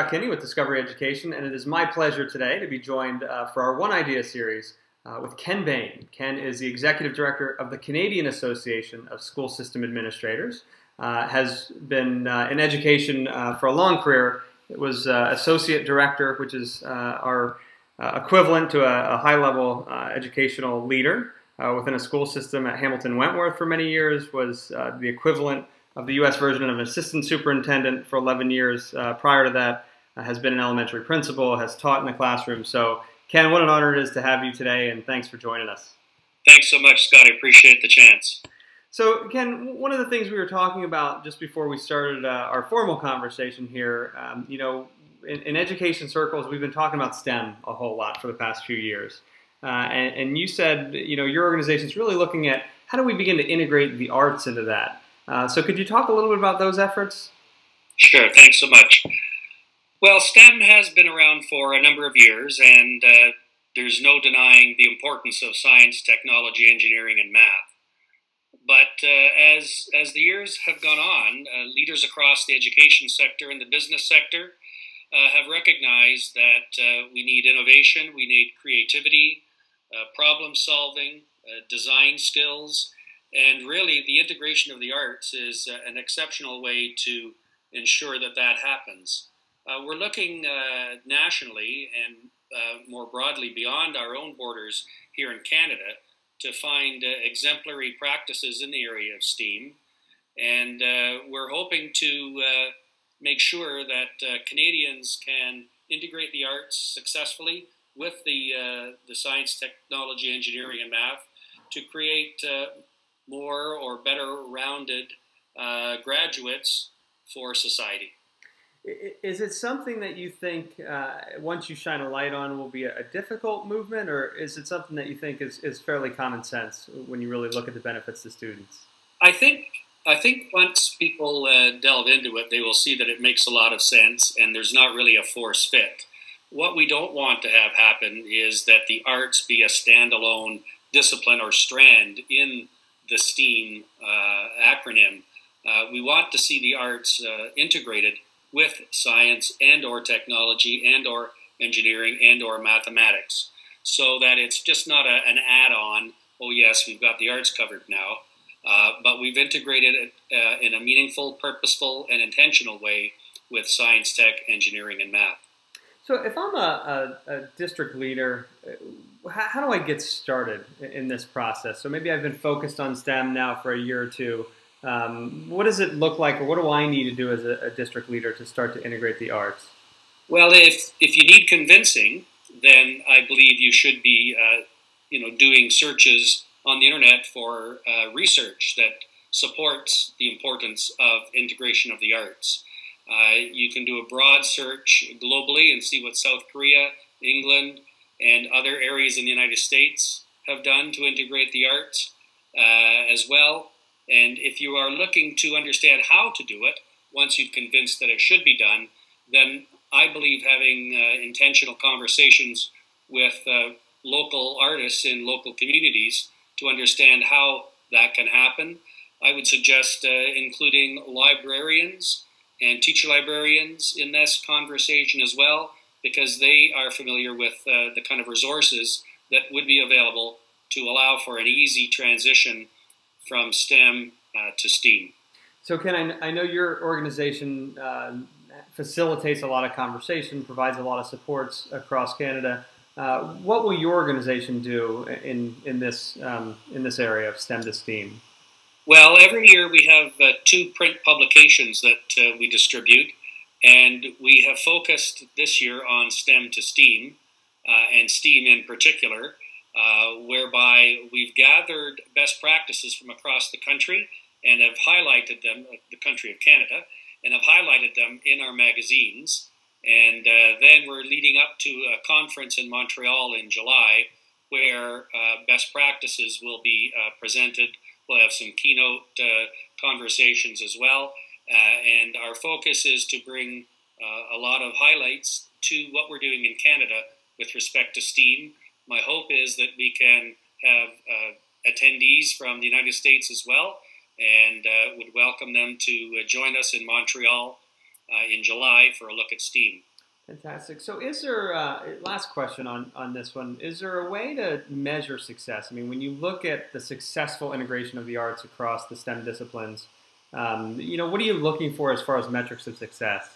Kinney with Discovery Education, and it is my pleasure today to be joined for our One Idea series with Ken Bain. Ken is the Executive Director of the Canadian Association of School System Administrators, has been in education for a long career. It was Associate Director, which is our equivalent to a high-level educational leader within a school system at Hamilton Wentworth for many years, was the equivalent of the U.S. version of an assistant superintendent for 11 years. Prior to that, has been an elementary principal, has taught in the classroom. So, Ken, what an honor it is to have you today, and thanks for joining us. Thanks so much, Scott. I appreciate the chance. So, Ken, one of the things we were talking about just before we started our formal conversation here, in education circles, we've been talking about STEM a whole lot for the past few years. And you said, your organization is really looking at how do we begin to integrate the arts into that. So could you talk a little bit about those efforts? Sure, thanks so much. Well, STEM has been around for a number of years, and there's no denying the importance of science, technology, engineering, and math. But as the years have gone on, leaders across the education sector and the business sector have recognized that we need innovation, we need creativity, problem solving, design skills, and really the integration of the arts is an exceptional way to ensure that that happens. We're looking nationally and more broadly beyond our own borders here in Canada to find exemplary practices in the area of STEAM. And we're hoping to make sure that Canadians can integrate the arts successfully with the science, technology, engineering, and math to create more or better rounded graduates for society. Is it something that you think, once you shine a light on, will be a difficult movement, or is it something that you think is fairly common sense when you really look at the benefits to students? I think once people delve into it, they will see that it makes a lot of sense, and there's not really a force fit. What we don't want to have happen is that the arts be a standalone discipline or strand in the STEAM acronym. We want to see the arts integrated with science and or technology and or engineering and or mathematics, so that it's just not an add-on, oh yes, we've got the arts covered now, but we've integrated it in a meaningful, purposeful, and intentional way with science, tech, engineering, and math. So if I'm a district leader, how do I get started in this process? So maybe I've been focused on STEM now for a year or two. What does it look like, or what do I need to do as a district leader to start to integrate the arts? Well, if you need convincing, then I believe you should be doing searches on the internet for research that supports the importance of integration of the arts. You can do a broad search globally and see what South Korea, England, and other areas in the United States have done to integrate the arts as well. And if you are looking to understand how to do it, once you've convinced that it should be done, then I believe having intentional conversations with local artists in local communities to understand how that can happen. I would suggest including librarians and teacher librarians in this conversation as well, because they are familiar with the kind of resources that would be available to allow for an easy transition from STEM to STEAM. So Ken, I know your organization facilitates a lot of conversation, provides a lot of supports across Canada. What will your organization do in this area of STEM to STEAM? Well, every year we have 2 print publications that we distribute, and we have focused this year on STEM to STEAM, and STEAM in particular, whereby we've gathered best practices from across the country and have highlighted them, the country of Canada, and have highlighted them in our magazines. And then we're leading up to a conference in Montreal in July where best practices will be presented. We'll have some keynote conversations as well. And our focus is to bring a lot of highlights to what we're doing in Canada with respect to STEAM. My hope is that we can have attendees from the United States as well, and would welcome them to join us in Montreal in July for a look at STEAM. Fantastic. So is there, last question on this one, is there a way to measure success? I mean, when you look at the successful integration of the arts across the STEM disciplines, what are you looking for as far as metrics of success?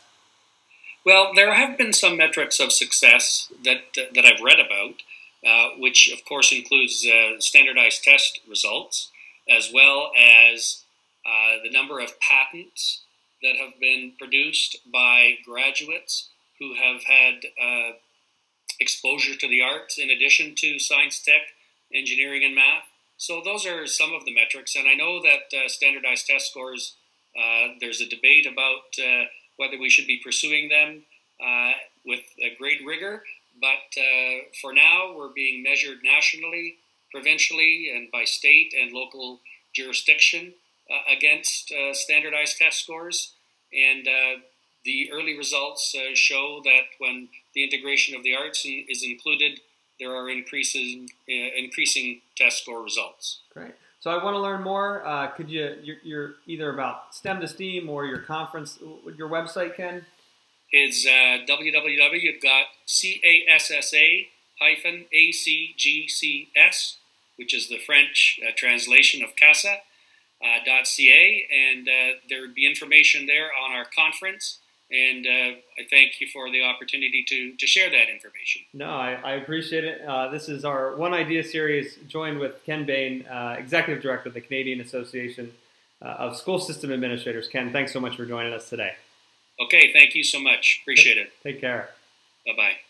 Well, there have been some metrics of success that I've read about, which of course includes standardized test results, as well as the number of patents that have been produced by graduates who have had exposure to the arts in addition to science, tech, engineering, and math. So those are some of the metrics, and I know that standardized test scores, there's a debate about whether we should be pursuing them with a great rigor, but for now we're being measured nationally, provincially, and by state and local jurisdiction against standardized test scores, and the early results show that when the integration of the arts is included, there are increasing test score results. Great. So I want to learn more. Could you're either about STEM to STEAM or your conference, your website, Ken? Is www.cassa-acgcs, which is the French translation of CASSA, .ca, and there would be information there on our conference. And I thank you for the opportunity to share that information. No, I appreciate it. This is our One Idea series, joined with Ken Bain, Executive Director of the Canadian Association of School System Administrators. Ken, thanks so much for joining us today. Okay, thank you so much. Appreciate it. Take care. Bye-bye.